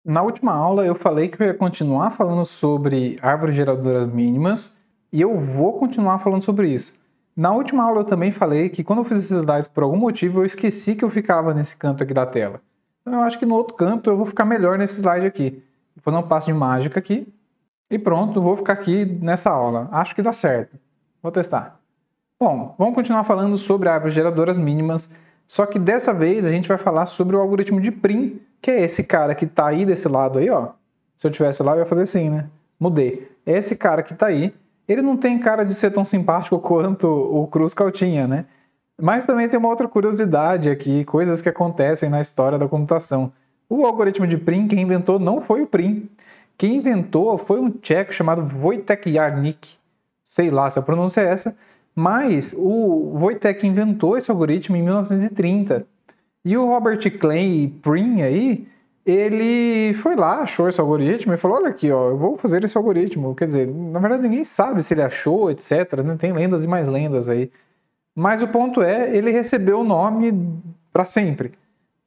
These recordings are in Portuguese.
Na última aula eu falei que eu ia continuar falando sobre árvores geradoras mínimas e eu vou continuar falando sobre isso. Na última aula eu também falei que quando eu fiz esses slides por algum motivo eu esqueci que eu ficava nesse canto aqui da tela. Então eu acho que no outro canto eu vou ficar melhor nesse slide aqui. Vou fazer um passo de mágica aqui e pronto, vou ficar aqui nessa aula. Acho que dá certo. Vou testar. Bom, vamos continuar falando sobre árvores geradoras mínimas, só que dessa vez a gente vai falar sobre o algoritmo de Prim, que é esse cara que está aí desse lado aí, ó. Se eu tivesse lá, eu ia fazer assim, né? Mudei. Esse cara que está aí, ele não tem cara de ser tão simpático quanto o Kruskal tinha, né? Mas também tem uma outra curiosidade aqui, coisas que acontecem na história da computação. O algoritmo de Prim, quem inventou não foi o Prim. Quem inventou foi um tcheco chamado Wojtek Jarnik. Sei lá se a pronúncia é essa, mas o Wojtek inventou esse algoritmo em 1930. E o Robert Klein Prim aí, ele foi lá, achou esse algoritmo e falou, olha aqui, ó, eu vou fazer esse algoritmo. Quer dizer, na verdade ninguém sabe se ele achou, etc. Né? Tem lendas e mais lendas aí. Mas o ponto é, ele recebeu o nome para sempre.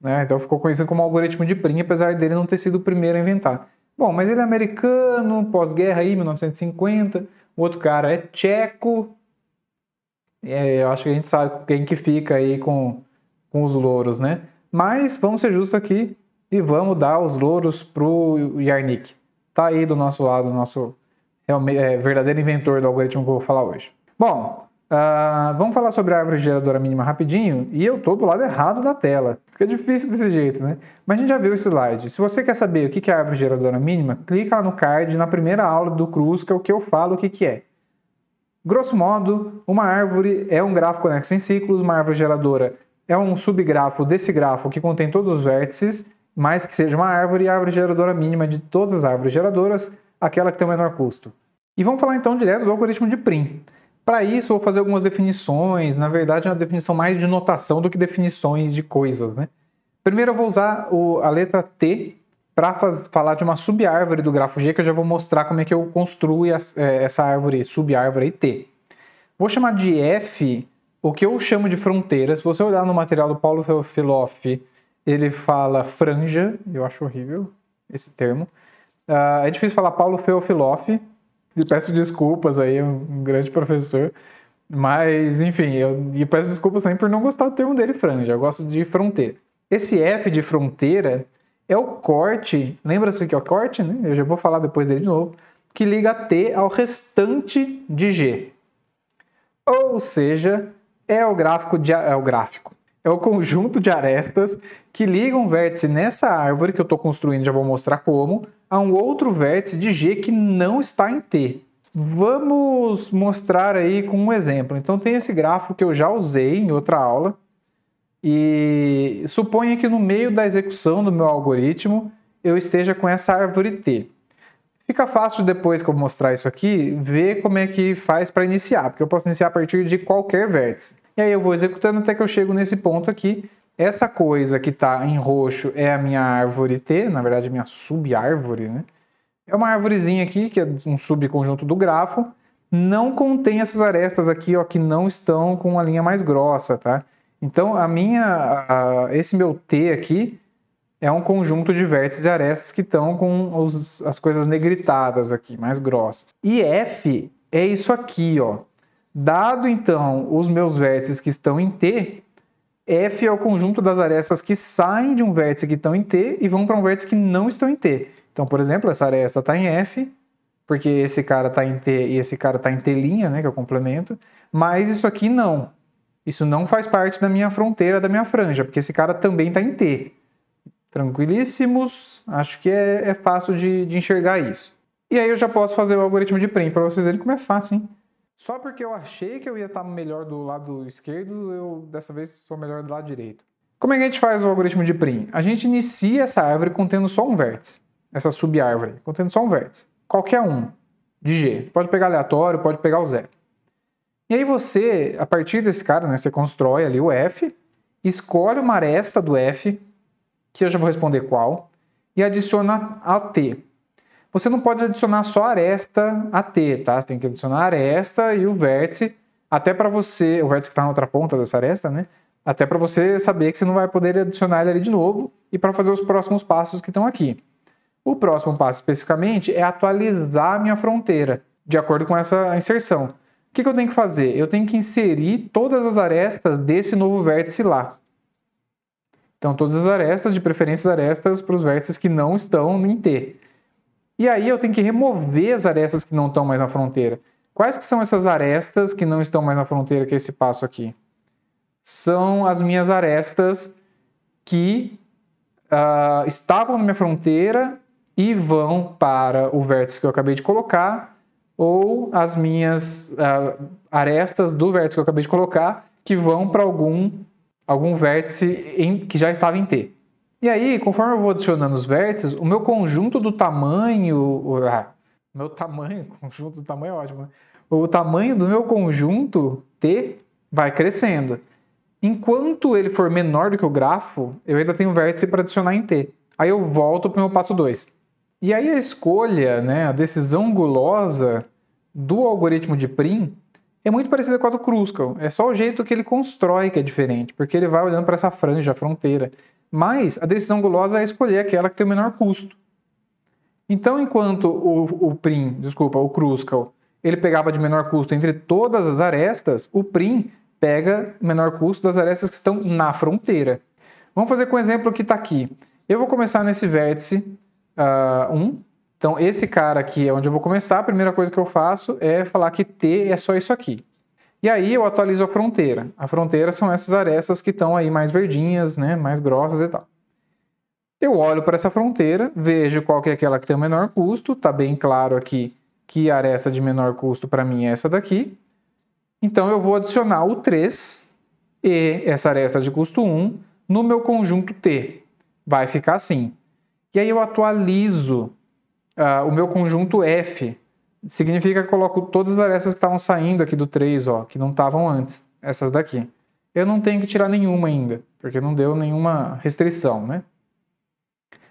Né? Então ficou conhecido como algoritmo de Prim, apesar dele não ter sido o primeiro a inventar. Bom, mas ele é americano, pós-guerra aí, 1950. O outro cara é tcheco. Eu acho que a gente sabe quem que fica aí com os louros, né? Mas vamos ser justos aqui e vamos dar os louros pro Jarnik. Tá aí do nosso lado, o nosso verdadeiro inventor do algoritmo que eu vou falar hoje. Bom, vamos falar sobre a árvore geradora mínima rapidinho, e eu tô do lado errado da tela. Fica difícil desse jeito, né? Mas a gente já viu esse slide. Se você quer saber o que é a árvore geradora mínima, clica lá no card, na primeira aula do Kruskal, que eu falo o que é. Grosso modo, uma árvore é um grafo conexo em ciclos, uma árvore geradora é um subgrafo desse grafo que contém todos os vértices, mais que seja uma árvore, e a árvore geradora mínima de todas as árvores geradoras, aquela que tem o menor custo. E vamos falar então direto do algoritmo de Prim. Para isso, eu vou fazer algumas definições, na verdade é uma definição mais de notação do que definições de coisas, né? Primeiro eu vou usar a letra T para falar de uma subárvore do grafo G, que eu já vou mostrar como é que eu construo essa árvore, subárvore T. Vou chamar de F o que eu chamo de fronteira. Se você olhar no material do Paulo Feofiloff, ele fala franja, eu acho horrível esse termo. É difícil falar Paulo Feofiloff, peço desculpas aí, um grande professor. Mas, enfim, eu peço desculpas também por não gostar do termo dele, franja. Eu gosto de fronteira. Esse F de fronteira é o corte, lembra-se que é o corte, né? Eu já vou falar depois dele de novo, que liga T ao restante de G. Ou seja, é o conjunto de arestas que ligam um vértice nessa árvore que eu estou construindo, já vou mostrar como, a um outro vértice de G que não está em T. Vamos mostrar aí com um exemplo. Então tem esse grafo que eu já usei em outra aula, e suponha que no meio da execução do meu algoritmo eu esteja com essa árvore T. Fica fácil depois que eu mostrar isso aqui, ver como é que faz para iniciar, porque eu posso iniciar a partir de qualquer vértice. E aí eu vou executando até que eu chego nesse ponto aqui. Essa coisa que está em roxo é a minha árvore T, na verdade a minha subárvore, né? É uma árvorezinha aqui, que é um subconjunto do grafo. Não contém essas arestas aqui, ó, que não estão com a linha mais grossa, tá? Então, esse meu T aqui é um conjunto de vértices e arestas que estão com as coisas negritadas aqui, mais grossas. E F é isso aqui, ó. Dado, então, os meus vértices que estão em T, F é o conjunto das arestas que saem de um vértice que estão em T e vão para um vértice que não estão em T. Então, por exemplo, essa aresta está em F, porque esse cara está em T e esse cara está em T', né, que é o complemento, mas isso aqui não. Isso não faz parte da minha fronteira, da minha franja, porque esse cara também está em T. Tranquilíssimos, acho que é fácil de enxergar isso. E aí eu já posso fazer o algoritmo de Prim para vocês verem como é fácil, hein? Só porque eu achei que eu ia estar melhor do lado esquerdo, eu dessa vez sou melhor do lado direito. Como é que a gente faz o algoritmo de Prim? A gente inicia essa árvore contendo só um vértice, essa subárvore, contendo só um vértice, qualquer um, de G. Pode pegar aleatório, pode pegar o zero. E aí você, a partir desse cara, né, você constrói ali o F, escolhe uma aresta do F, que eu já vou responder qual, e adiciona a T. Você não pode adicionar só aresta a T, tá? Você tem que adicionar a aresta e o vértice, até para você, o vértice que está na outra ponta dessa aresta, né? Até para você saber que você não vai poder adicionar ele ali de novo e para fazer os próximos passos que estão aqui. O próximo passo, especificamente, é atualizar a minha fronteira, de acordo com essa inserção. O que eu tenho que fazer? Eu tenho que inserir todas as arestas desse novo vértice lá. Então, todas as arestas, de preferência as arestas para os vértices que não estão em T. E aí eu tenho que remover as arestas que não estão mais na fronteira. Quais que são essas arestas que não estão mais na fronteira, que é esse passo aqui? São as minhas arestas que estavam na minha fronteira e vão para o vértice que eu acabei de colocar, ou as minhas arestas do vértice que eu acabei de colocar, que vão para algum vértice que já estava em T. E aí, conforme eu vou adicionando os vértices, o meu conjunto do tamanho... conjunto do tamanho é ótimo, né? O tamanho do meu conjunto T vai crescendo. Enquanto ele for menor do que o grafo, eu ainda tenho vértice para adicionar em T. Aí eu volto para o meu passo 2. E aí a escolha, né, a decisão gulosa do algoritmo de Prim é muito parecida com a do Kruskal. É só o jeito que ele constrói que é diferente, porque ele vai olhando para essa franja, a fronteira. Mas a decisão gulosa é escolher aquela que tem o menor custo. Então, enquanto o Kruskal, ele pegava de menor custo entre todas as arestas, o Prim pega o menor custo das arestas que estão na fronteira. Vamos fazer com o exemplo que está aqui. Eu vou começar nesse vértice 1. Então, esse cara aqui é onde eu vou começar. A primeira coisa que eu faço é falar que T é só isso aqui. E aí eu atualizo a fronteira. A fronteira são essas arestas que estão aí mais verdinhas, né, mais grossas e tal. Eu olho para essa fronteira, vejo qual que é aquela que tem o menor custo. Está bem claro aqui que a aresta de menor custo para mim é essa daqui. Então eu vou adicionar o 3 e essa aresta de custo 1 no meu conjunto T. Vai ficar assim. E aí eu atualizo o meu conjunto F. Significa que eu coloco todas as arestas que estavam saindo aqui do 3, ó, que não estavam antes. Essas daqui. Eu não tenho que tirar nenhuma ainda, porque não deu nenhuma restrição, né?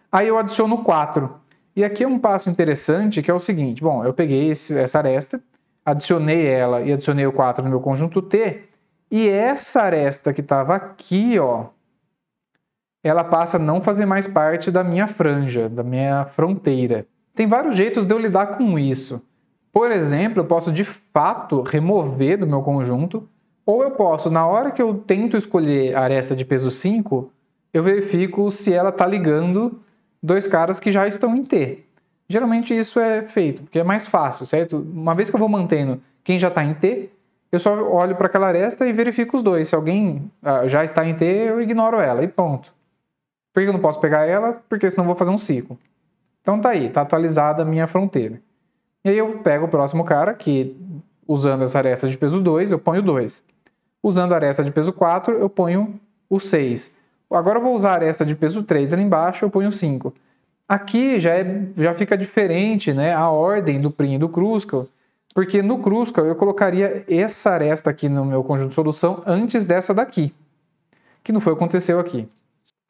Aí eu adiciono 4. E aqui é um passo interessante, que é o seguinte. Bom, eu peguei essa aresta, adicionei ela e adicionei o 4 no meu conjunto T. E essa aresta que estava aqui, ó, ela passa a não fazer mais parte da minha franja, da minha fronteira. Tem vários jeitos de eu lidar com isso. Por exemplo, eu posso de fato remover do meu conjunto, ou eu posso, na hora que eu tento escolher a aresta de peso 5, eu verifico se ela está ligando dois caras que já estão em T. Geralmente isso é feito, porque é mais fácil, certo? Uma vez que eu vou mantendo quem já está em T, eu só olho para aquela aresta e verifico os dois. Se alguém já está em T, eu ignoro ela e pronto. Por que eu não posso pegar ela? Porque senão eu vou fazer um ciclo. Então tá aí, tá atualizada a minha fronteira. E aí eu pego o próximo cara, que usando essa aresta de peso 2, eu ponho 2. Usando a aresta de peso 4, eu ponho o 6. Agora eu vou usar a aresta de peso 3 ali embaixo, eu ponho 5. Aqui já fica diferente, né, a ordem do Prim e do Kruskal, porque no Kruskal eu colocaria essa aresta aqui no meu conjunto de solução antes dessa daqui, que não foi o que aconteceu aqui.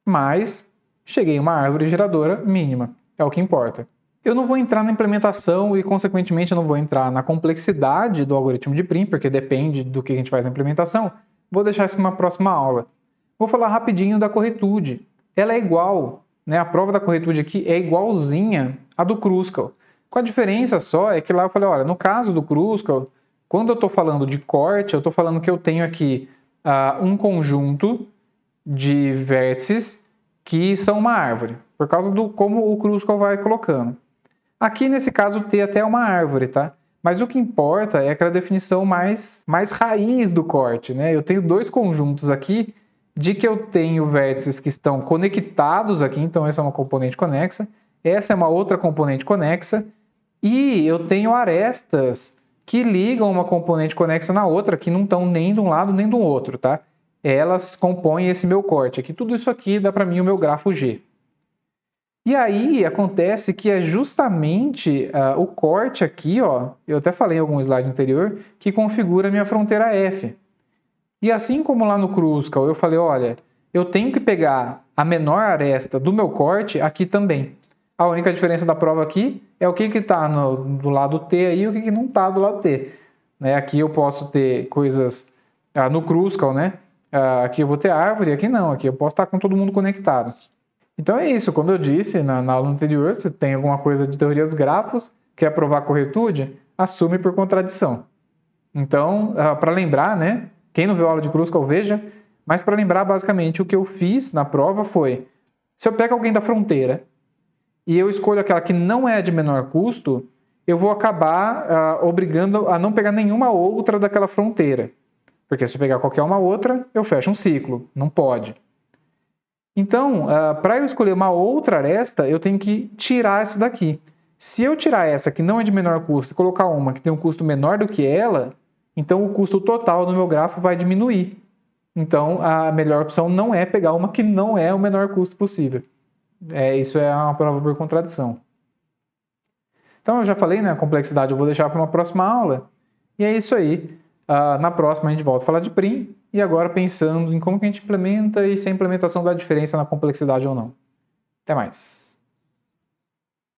Mas cheguei a uma árvore geradora mínima, é o que importa. Eu não vou entrar na implementação e, consequentemente, eu não vou entrar na complexidade do algoritmo de Prim, porque depende do que a gente faz na implementação. Vou deixar isso para uma próxima aula. Vou falar rapidinho da corretude. Ela é igual, né? A prova da corretude aqui é igualzinha à do Kruskal. Com a diferença só é que lá eu falei, olha, no caso do Kruskal, quando eu estou falando de corte, eu estou falando que eu tenho aqui um conjunto de vértices que são uma árvore, por causa do como o Kruskal vai colocando. Aqui, nesse caso, T até é uma árvore, tá? Mas o que importa é aquela definição mais raiz do corte, né? Eu tenho dois conjuntos aqui de que eu tenho vértices que estão conectados aqui, então essa é uma componente conexa, essa é uma outra componente conexa, e eu tenho arestas que ligam uma componente conexa na outra, que não estão nem de um lado nem do outro, tá? Elas compõem esse meu corte aqui. Tudo isso aqui dá para mim o meu grafo G. E aí acontece que é justamente o corte aqui, ó, eu até falei em algum slide anterior, que configura a minha fronteira F. E assim como lá no Kruskal eu falei, olha, eu tenho que pegar a menor aresta do meu corte aqui também. A única diferença da prova aqui é o que está do lado T aí e o que não está do lado T. Né? Aqui eu posso ter coisas no Kruskal, né? Aqui eu vou ter árvore, aqui não, aqui eu posso estar com todo mundo conectado. Então é isso, como eu disse na aula anterior, se tem alguma coisa de teoria dos grafos, quer provar a corretude, assume por contradição. Então, para lembrar, né? Quem não viu a aula de Kruskal, veja. Mas para lembrar, basicamente, o que eu fiz na prova foi: se eu pego alguém da fronteira e eu escolho aquela que não é de menor custo, eu vou acabar obrigando a não pegar nenhuma outra daquela fronteira. Porque se eu pegar qualquer uma outra, eu fecho um ciclo. Não pode. Então, para eu escolher uma outra aresta, eu tenho que tirar essa daqui. Se eu tirar essa que não é de menor custo e colocar uma que tem um custo menor do que ela, então o custo total do meu grafo vai diminuir. Então, a melhor opção não é pegar uma que não é o menor custo possível. Isso é uma prova por contradição. Então, eu já falei, né? A complexidade eu vou deixar para uma próxima aula. E é isso aí. Na próxima a gente volta a falar de prim. E agora pensando em como que a gente implementa e se a implementação dá diferença na complexidade ou não. Até mais.